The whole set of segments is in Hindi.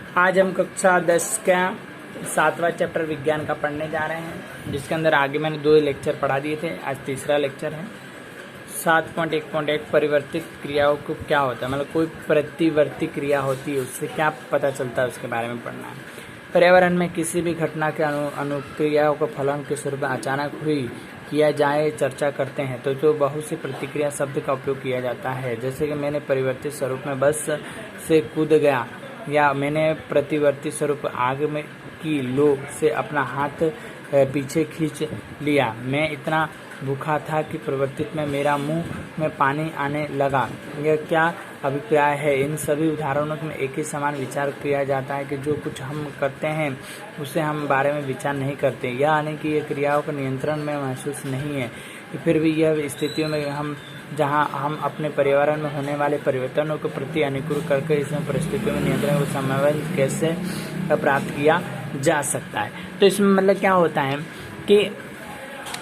आज हम कक्षा 10 का 7वां चैप्टर विज्ञान का पढ़ने जा रहे हैं, जिसके अंदर आगे मैंने 2 लेक्चर पढ़ा दिए थे। आज तीसरा लेक्चर है। 7.1.1 परिवर्तित क्रियाओं को क्या होता है, मतलब कोई प्रतिवर्ती क्रिया होती है उससे क्या पता चलता है, उसके बारे में पढ़ना है। पर्यावरण में किसी भी घटना के अनुक्रियाओं को फलन के स्वरूप में अचानक हुई किया जाए चर्चा करते हैं तो जो बहुत सी प्रतिक्रिया शब्द का उपयोग किया जाता है, जैसे कि मैंने परिवर्तित स्वरूप में बस से कूद गया, या मैंने प्रतिवर्ती स्वरूप आग में की लो से अपना हाथ पीछे खींच लिया, मैं इतना भूखा था कि परिवर्तित में मेरा मुंह में पानी आने लगा। यह क्या अभिप्राय है? इन सभी उदाहरणों में एक ही समान विचार किया जाता है कि जो कुछ हम करते हैं उसे हम बारे में विचार नहीं करते, यानी कि ये क्रियाओं को नियंत्रण में महसूस नहीं है। फिर भी यह स्थितियों में हम जहां हम अपने पर्यावरण में होने वाले परिवर्तनों के प्रति अनुकूल करके इसमें परिस्थितियों में नियंत्रण को समन्वय कैसे प्राप्त किया जा सकता है। तो इसमें मतलब क्या होता है कि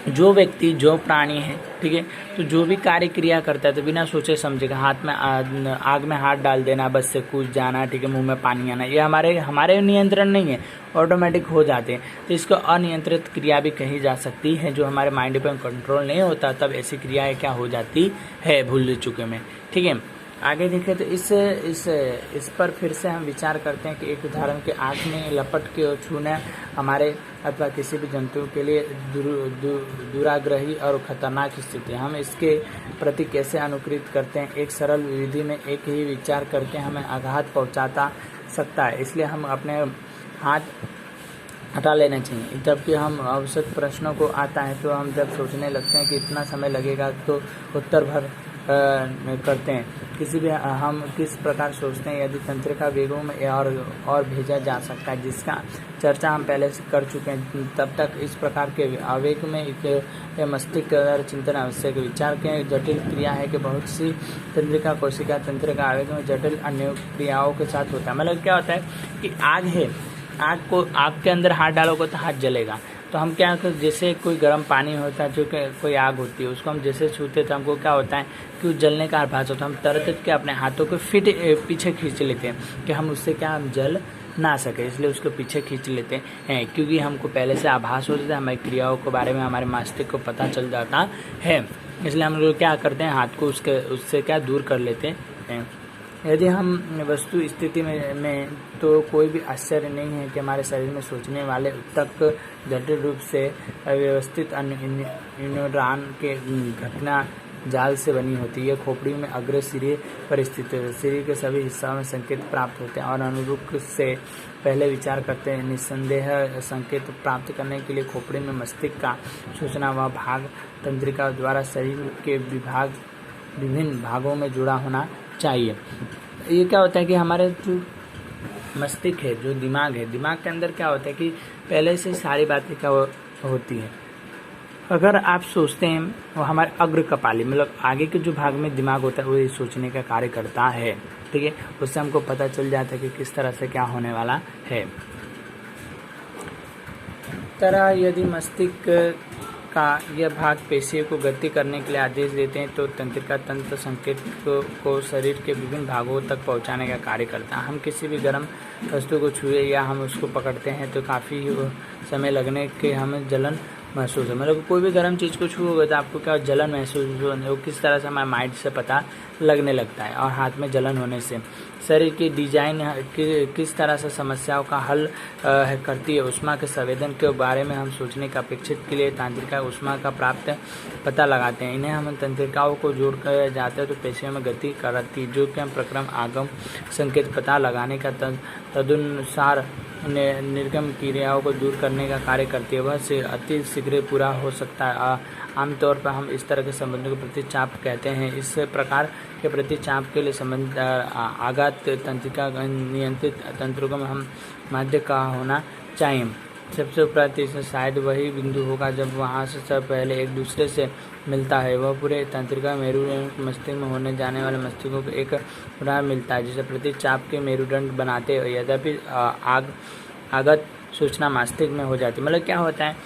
जो व्यक्ति, जो प्राणी है, ठीक है, तो जो भी कार्य क्रिया करता है तो बिना सोचे समझे हाथ में आग में हाथ डाल देना, बस से कूद जाना, ठीक है, मुंह में पानी आना, ये हमारे नियंत्रण नहीं है, ऑटोमेटिक हो जाते हैं। तो इसको अनियंत्रित क्रिया भी कही जा सकती है, जो हमारे माइंड पर कंट्रोल नहीं होता, तब ऐसी क्रियाएं क्या हो जाती है, भूल चुके में। ठीक है, आगे देखें तो इस पर फिर से हम विचार करते हैं कि एक उदाहरण के आग में लपट के छूना हमारे अथवा किसी भी जंतु के लिए दुराग्रही और खतरनाक स्थिति है। हम इसके प्रति कैसे अनुकृत करते हैं? एक सरल विधि में एक ही विचार करके हमें आघात पहुंचाता सकता है, इसलिए हम अपने हाथ हटा लेना चाहिए। जबकि हम आवश्यक प्रश्नों को आता है तो हम जब सोचने लगते हैं कि इतना समय लगेगा तो उत्तर भर करते हैं। किसी भी हम किस प्रकार सोचते हैं, यदि तंत्रिका वेगों में और भेजा जा सकता है, जिसका चर्चा हम पहले से कर चुके हैं, तब तक इस प्रकार के आवेग में एक मस्तिष्क चिंतन आवश्यक। विचार के जटिल क्रिया है कि बहुत सी तंत्रिका कोशिका तंत्रिका आवेग में जटिल अन्य क्रियाओं के साथ होता है। मतलब क्या होता है कि आग है, आग के अंदर हाथ डालोगे तो हाथ जलेगा। तो हम क्या करते, जैसे कोई गर्म पानी होता है, जो कोई आग होती है, उसको हम जैसे छूते तो हमको क्या होता है कि जलने का आभास होता है। हम तरत के अपने हाथों को पीछे खींच लेते हैं कि हम उससे क्या हम जल ना सके, इसलिए उसको पीछे खींच लेते हैं, क्योंकि हमको पहले से आभास हो जाता है, हमारी क्रियाओं के बारे में हमारे मस्तिष्क को पता चल जाता है। इसलिए हम लोग क्या करते हैं, हाथ को उससे क्या दूर कर लेते हैं। यदि हम वस्तु स्थिति में तो कोई भी आश्चर्य नहीं है कि हमारे शरीर में सोचने वाले तक जटिल रूप से व्यवस्थित न्यूरॉन के घटना जाल से बनी होती है। खोपड़ी में अग्र सिरे पर स्थित है, शरीर के सभी हिस्सों में संकेत प्राप्त होते हैं और अनुरूप से पहले विचार करते हैं। निस्संदेह संकेत प्राप्त करने के लिए खोपड़ी में मस्तिष्क का सूचना व भाग तंत्रिका द्वारा शरीर के विभिन्न भागों में जुड़ा होना चाहिए। ये क्या होता है कि हमारे जो मस्तिष्क है, जो दिमाग है, दिमाग के अंदर क्या होता है कि पहले से सारी बातें क्या होती है। अगर आप सोचते हैं, वो हमारे अग्र कपाली मतलब आगे के जो भाग में दिमाग होता है वो ये सोचने का कार्य करता है। ठीक है, उससे हमको पता चल जाता है कि किस तरह से क्या होने वाला है। तरह यदि मस्तिष्क का यह भाग पेशियों को गति करने के लिए आदेश देते हैं तो तंत्रिका तंत्र संकेत को शरीर के विभिन्न भागों तक पहुंचाने का कार्य करता है। हम किसी भी गर्म वस्तु को छुए या हम उसको पकड़ते हैं तो काफ़ी समय लगने के हमें जलन महसूस है। मतलब कोई भी गर्म चीज़ को छुओगे तो आपको क्या जलन महसूस होने, वो किस तरह से हमारे माइंड से पता लगने लगता है। और हाथ में जलन होने से शरीर की डिजाइन किस तरह से समस्याओं का हल करती है। ऊष्मा के संवेदन के बारे में हम सोचने का अपेक्षित के लिए तंत्रिका ऊष्मा का प्राप्त पता लगाते हैं। इन्हें हम तंत्रिकाओं को जोड़ कर जाते हैं तो पेशियों में गति करती है, जो कि हम प्रक्रम आगम संकेत पता लगाने का तदनुसार निर्गम क्रियाओं को दूर करने का कार्य करती है। वह से अति शीघ्र पूरा हो सकता है। आमतौर पर हम इस तरह के संबंधों को प्रतिचाप कहते हैं। इस प्रकार के प्रतिचाप के लिए संबंध आघात तंत्रिका नियंत्रित तंत्रों में हम माध्य का होना चाहिए। सबसे उपरांत इसमें शायद वही बिंदु होगा जब वहाँ से सब पहले एक दूसरे से मिलता है। वह पूरे तंत्रिका मेरुदंड मस्तिष्क में होने जाने वाले मस्तिष्कों को एक उदाहरण मिलता है, जिसे प्रतिचाप के मेरुदंड बनाते हैं। यद्यपि आगत सूचना मस्तिष्क में हो जाती है। मतलब क्या होता है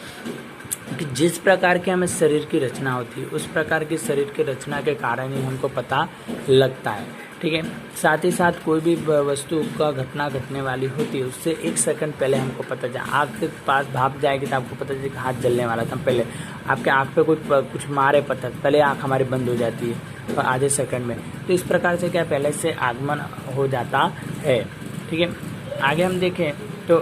कि जिस प्रकार के हमें शरीर की रचना होती है, उस प्रकार की शरीर की रचना के कारण ही हमको पता लगता है। ठीक है। साथ ही साथ कोई भी वस्तु का घटना घटने वाली होती है उससे 1 सेकंड पहले हमको पता चले, आग के पास भाप जाएगी तो आपको पता चले कि हाथ जलने वाला था, पहले आपके आँख पे कुछ मारे पत्थर, पहले आँख हमारी बंद हो जाती है और आधे सेकंड में। तो इस प्रकार से क्या पहले से आगमन हो जाता है। ठीक है, आगे हम देखें तो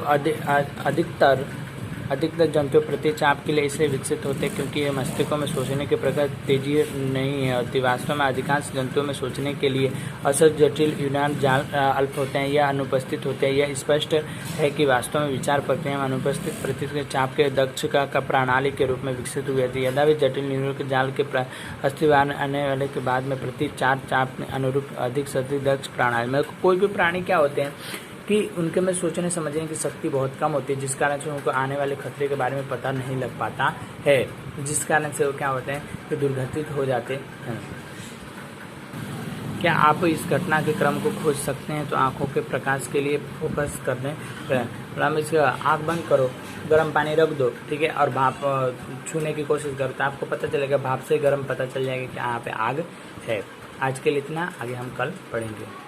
अधिकतर जंतु प्रतिचाप के लिए इसलिए विकसित होते हैं क्योंकि ये मस्तिष्कों में सोचने के प्रकार तेजी नहीं है और वास्तव में अधिकांश जंतुओं में सोचने के लिए असर जटिल यूनान जाल अल्प होते हैं या अनुपस्थित होते हैं। यह स्पष्ट है कि वास्तव में विचार प्रक्रिया में अनुपस्थित प्रतिचाप के दक्ष का प्रणाली के रूप में विकसित हुए थे। यद्यपि जटिल न्यूरल के जाल के अस्तित्व आने वाले के बाद में प्रतिचाप में अनुरूप अधिक से अधिक दक्ष प्रणाली में कोई भी प्राणी क्या होते हैं कि उनके में सोचने समझने की शक्ति बहुत कम होती है, जिस कारण से उनको आने वाले खतरे के बारे में पता नहीं लग पाता है, जिस कारण से वो क्या होते हैं कि दुर्घटित हो जाते हैं। क्या आप इस घटना के क्रम को खोज सकते हैं? तो आंखों के प्रकाश के लिए फोकस करने पर इसका आँख बंद करो, गर्म पानी रख दो, ठीक है, और भाप छूने की कोशिश करो तो आपको पता चलेगा, भाप से गर्म पता चल जाएगा कि यहाँ पे आग है। आज के लिए इतना, आगे हम कल पढ़ेंगे।